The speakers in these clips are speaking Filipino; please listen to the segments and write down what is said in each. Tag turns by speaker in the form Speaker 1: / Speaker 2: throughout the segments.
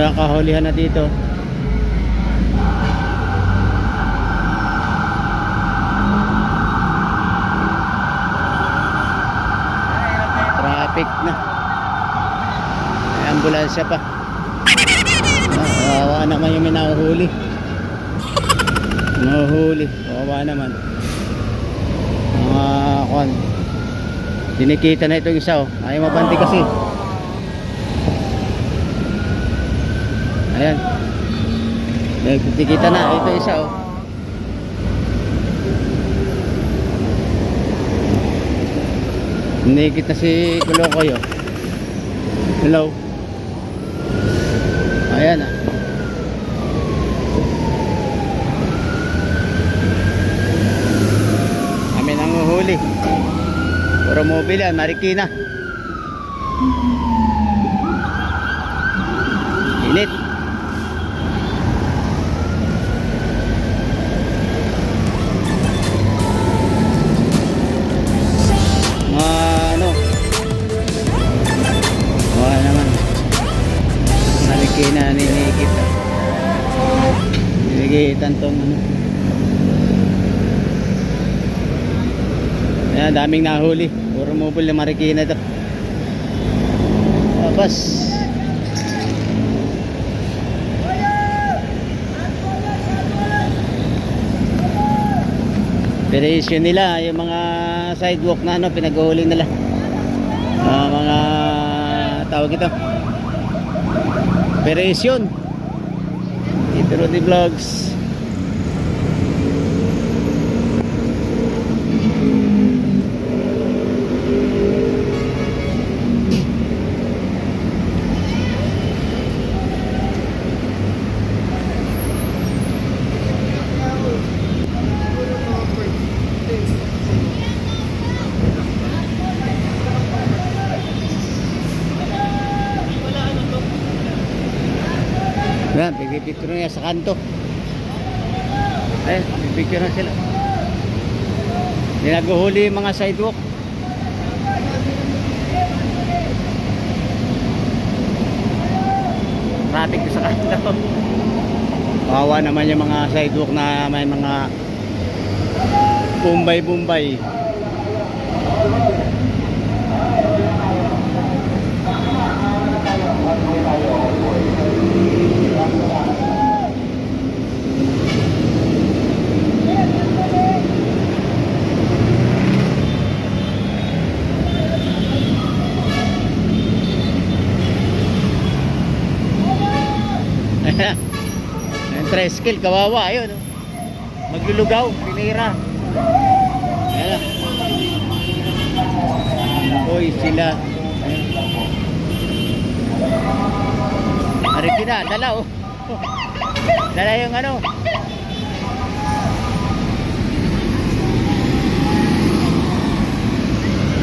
Speaker 1: kahulihan na dito. Traffic na. May ambulansya pa. Kawawa naman yung may nahuhuli. Kawawa naman. Dinikita na itong isa, oh. Ayaw mabanti kasi. Ayan. Dinikita na ito isa, oh. Dinikit na si Kulokoy, oh. Hello. Ayan, ah. Kami nanguhuli. Puro mobile yan, Marikina. Init. Naman. Marikina, ninikit. Ninikitan tong ano. Ayan, daming nahuli. Puro mobile na Marikina ito. Tapos operation nila, yung mga sidewalk na ano, pinag-uhuli nila. Mga tawag ito, operation. Ito Rudy Vlogs. Yan, pipicture na sa kanto. Ayan, pipicture na sila. Ninaguhuli yung mga sidewalk. Traffic sa kanto. Kawawa naman yung mga sidewalk na may mga bumbay-bumbay. Yung tricycle, kawawa, ayun, maglulugaw, pinira. Ayan. Uy, sila. Marikina, dala, oh. Dala yung ano.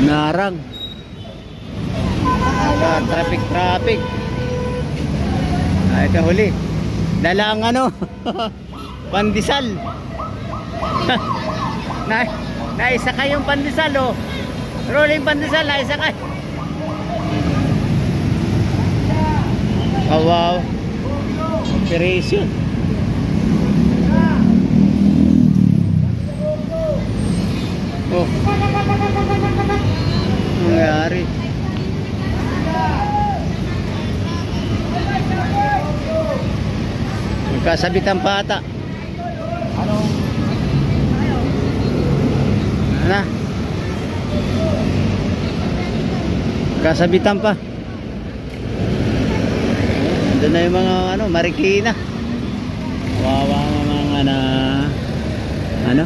Speaker 1: Narang. Traffic. Ay, kahuli. Dala ang ano. Pandesal. Naisakay yung pandesal, oh. Rolling pandesal, naisakay. Oh, wow. Operation. Oh. Nangyari. Kasabitan pa ata. Ano? Kasabitan pa. Doon na yung mga ano, Marikina. Wawa mga na ano?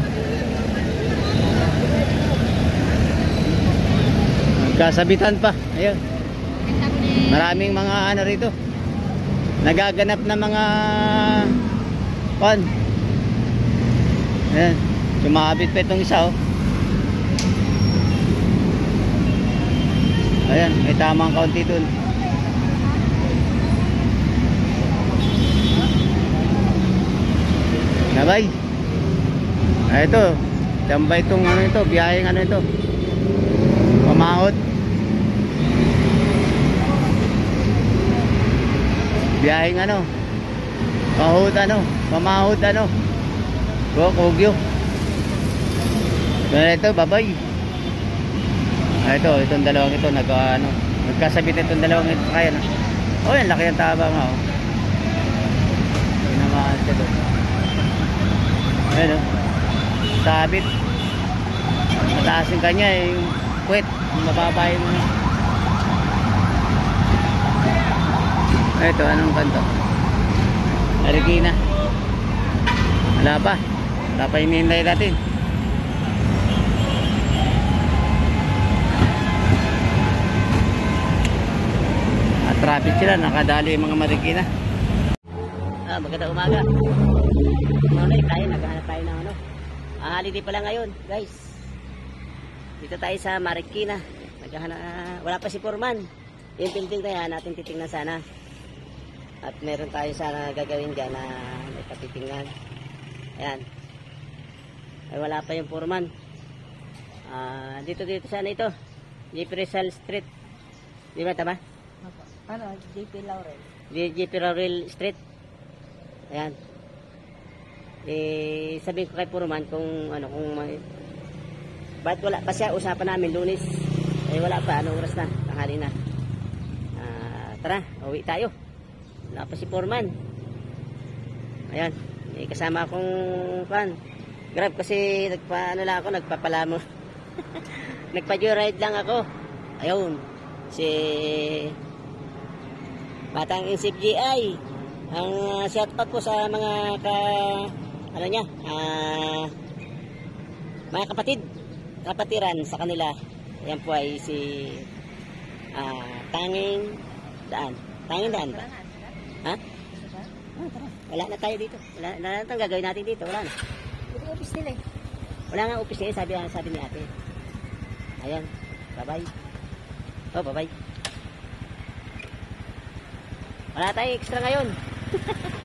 Speaker 1: Kasabitan pa. Ayun. Maraming mga ano rito. Nagaganap na mga pan. Ayan, sumabit pa itong isa, oh. Ayan, may tamang kaunti dun. Nabay. Ito, tambay itong ano ito, biyaheng ano ito, pamahot. Biyaheng ano, mamahod ano, Kogyo. Pero ito, babay. Itong dalawang ito, nagkasabit itong dalawang ito. Kaya na. Oh, yan, laki ang taba nga, oh. Pinamaan siya doon. Ayan, oh. Sabit. Mataas yung kanya, yung puwet. Mababa yung ito, anong kanto? Arigina. Wala pa hinihintay natin. At traffic sila, nakadali yung mga Marikina. Magandang umaga. Tayo, naghahanap tayo ng ano. Holiday pala ngayon, guys. Dito tayo sa Marikina. Wala pa si Foreman. Yung building na yan, natin titingnan sana. At meron tayo sana gagawin dyan na may patitingnan. Ayan. Ay wala pa yung Foreman. Dito sana ito. JP Rizal Street. Di ba tama?
Speaker 2: Ano? JP Laurel.
Speaker 1: JP Laurel Street. Ayan. Sabihin ko kay Foreman kung may... Ba't wala pa siya? Usapan namin Lunes. Wala pa. Anong oras na? Tanghali na. Tara, uwi tayo. Wala pa si Foreman. Ayan. Kasama akong Grab kasi nagpapalamo. Nagpa-joyride lang ako. Ayun. Si Batang Insip GI. Ang shoutout po sa mga mga kapatiran sa kanila. Ayan po ay si Tanging Daan ba? Ha? Tara. Wala na tayo dito. Wala na itong gagawin natin dito. Wala na.
Speaker 2: Ito yung office nila eh.
Speaker 1: Wala nga office eh. Sabi ni ate. Ayan. Bye-bye. Oh, bye-bye. Wala tayo extra ngayon.